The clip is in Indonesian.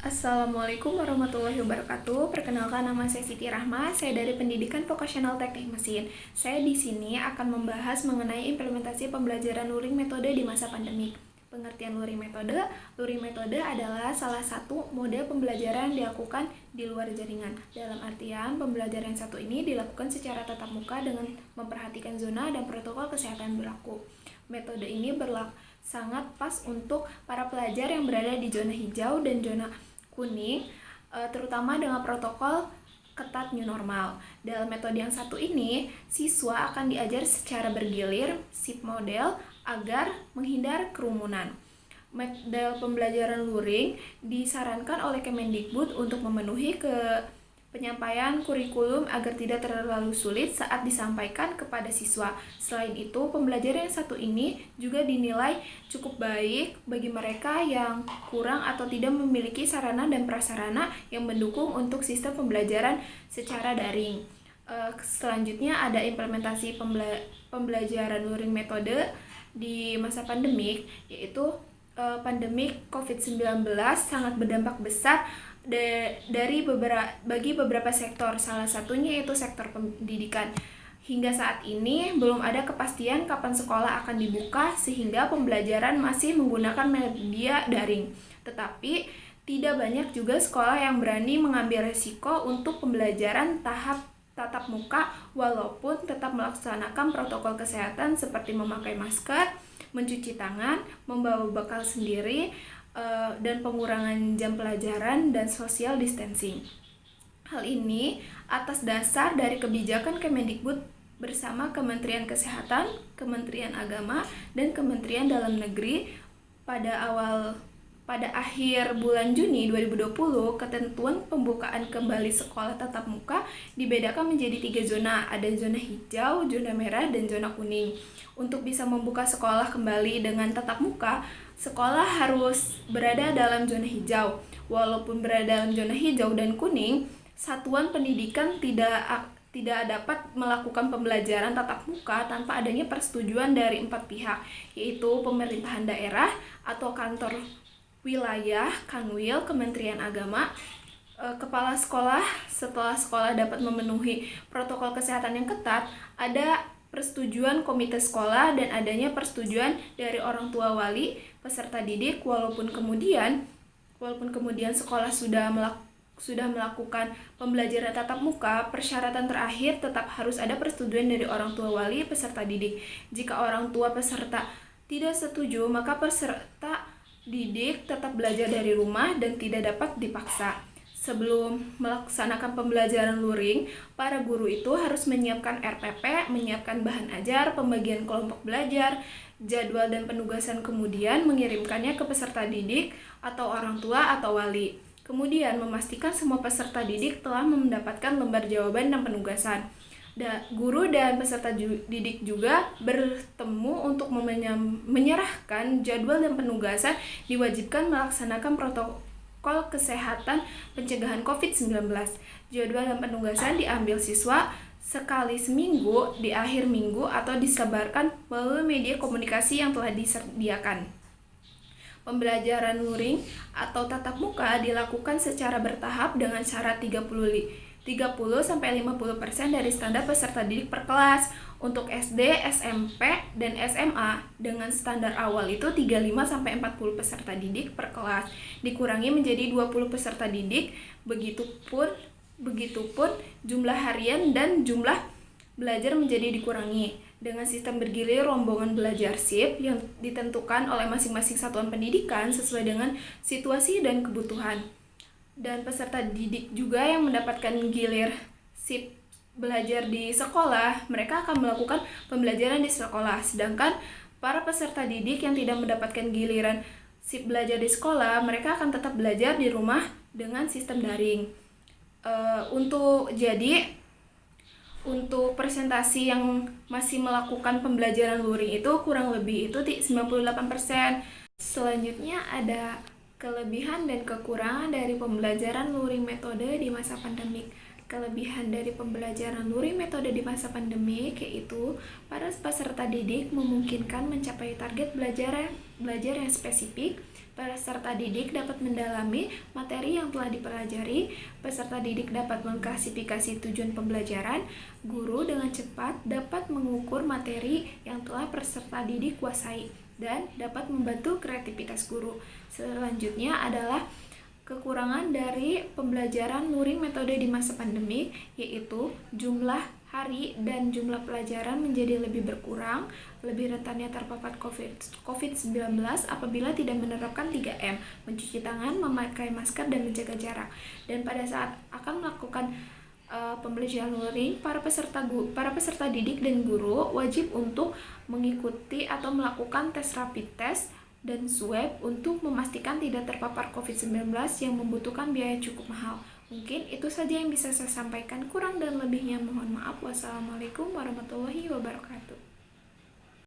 Assalamualaikum warahmatullahi wabarakatuh. Perkenalkan, nama saya Siti Rahma. Saya dari Pendidikan Vokasional Teknik Mesin. Saya di sini akan membahas mengenai implementasi pembelajaran luring metode di masa pandemi. Pengertian luring metode. Luring metode adalah salah satu model pembelajaran yang dilakukan di luar jaringan. Dalam artian, pembelajaran yang satu ini dilakukan secara tatap muka dengan memperhatikan zona dan protokol kesehatan berlaku. Metode ini sangat pas untuk para pelajar yang berada di zona hijau dan zona kuning, terutama dengan protokol ketat new normal. Dalam metode yang satu ini, siswa akan diajar secara bergilir, shift model, agar menghindar kerumunan. Model pembelajaran luring disarankan oleh Kemendikbud untuk memenuhi penyampaian kurikulum agar tidak terlalu sulit saat disampaikan kepada siswa. Selain itu, pembelajaran yang satu ini juga dinilai cukup baik bagi mereka yang kurang atau tidak memiliki sarana dan prasarana yang mendukung untuk sistem pembelajaran secara daring. Selanjutnya ada implementasi pembelajaran luring metode di masa pandemik, yaitu pandemik COVID-19 sangat berdampak besar bagi beberapa sektor, salah satunya yaitu sektor pendidikan. Hingga saat ini belum ada kepastian kapan sekolah akan dibuka sehingga pembelajaran masih menggunakan media daring. Tetapi tidak banyak juga sekolah yang berani mengambil resiko untuk pembelajaran tatap muka walaupun tetap melaksanakan protokol kesehatan seperti memakai masker, mencuci tangan, membawa bekal sendiri, dan pengurangan jam pelajaran dan social distancing. Hal ini atas dasar dari kebijakan Kemendikbud bersama Kementerian Kesehatan, Kementerian Agama, dan Kementerian Dalam Negeri pada akhir bulan Juni 2020, ketentuan pembukaan kembali sekolah tatap muka dibedakan menjadi 3 zona. Ada zona hijau, zona merah, dan zona kuning. Untuk bisa membuka sekolah kembali dengan tatap muka, sekolah harus berada dalam zona hijau. Walaupun berada dalam zona hijau dan kuning, satuan pendidikan tidak dapat melakukan pembelajaran tatap muka tanpa adanya persetujuan dari 4 pihak, yaitu pemerintahan daerah atau kantor wilayah, Kanwil, Kementerian Agama, kepala sekolah. Setelah sekolah dapat memenuhi protokol kesehatan yang ketat, ada persetujuan komite sekolah dan adanya persetujuan dari orang tua wali peserta didik. Walaupun kemudian sekolah sudah melakukan pembelajaran tatap muka, persyaratan terakhir tetap harus ada persetujuan dari orang tua wali peserta didik. Jika orang tua peserta tidak setuju, maka peserta didik tetap belajar dari rumah dan tidak dapat dipaksa. Sebelum melaksanakan pembelajaran luring, para guru itu harus menyiapkan RPP, menyiapkan bahan ajar, pembagian kelompok belajar, jadwal dan penugasan, kemudian mengirimkannya ke peserta didik atau orang tua atau wali. Kemudian memastikan semua peserta didik telah mendapatkan lembar jawaban dan penugasan. Guru dan peserta didik juga bertemu untuk menyerahkan jadwal dan penugasan, diwajibkan melaksanakan protokol kesehatan pencegahan COVID-19. Jadwal dan penugasan diambil siswa sekali seminggu di akhir minggu atau disebarkan melalui media komunikasi yang telah disediakan. Pembelajaran luring atau tatap muka dilakukan secara bertahap dengan syarat 30-50% dari standar peserta didik per kelas. Untuk SD, SMP, dan SMA dengan standar awal itu 35-40 peserta didik per kelas, dikurangi menjadi 20 peserta didik. Begitupun jumlah harian dan jumlah belajar menjadi dikurangi. Dengan sistem bergilir rombongan belajar shift yang ditentukan oleh masing-masing satuan pendidikan sesuai dengan situasi dan kebutuhan. Dan peserta didik juga yang mendapatkan gilir shift belajar di sekolah, mereka akan melakukan pembelajaran di sekolah. Sedangkan para peserta didik yang tidak mendapatkan giliran shift belajar di sekolah, mereka akan tetap belajar di rumah dengan sistem daring. Untuk presentasi yang masih melakukan pembelajaran luring itu kurang lebih itu 98%. Selanjutnya ada kelebihan dan kekurangan dari pembelajaran luring metode di masa pandemik. Kelebihan dari pembelajaran luring metode di masa pandemi yaitu para peserta didik memungkinkan mencapai target belajar yang spesifik. Peserta didik dapat mendalami materi yang telah dipelajari. Peserta didik dapat mengklasifikasi tujuan pembelajaran. Guru dengan cepat dapat mengukur materi yang telah peserta didik kuasai dan dapat membantu kreativitas guru. Selanjutnya adalah kekurangan dari pembelajaran luring metode di masa pandemi, yaitu jumlah hari dan jumlah pelajaran menjadi lebih berkurang, lebih rentannya terpapar COVID-19 apabila tidak menerapkan 3M, mencuci tangan, memakai masker, dan menjaga jarak. Dan pada saat akan melakukan pembelajaran luring, para peserta didik dan guru wajib untuk mengikuti atau melakukan tes rapid test dan swab untuk memastikan tidak terpapar COVID-19 yang membutuhkan biaya cukup mahal. Mungkin itu saja yang bisa saya sampaikan, kurang dan lebihnya mohon maaf. Wassalamualaikum warahmatullahi wabarakatuh.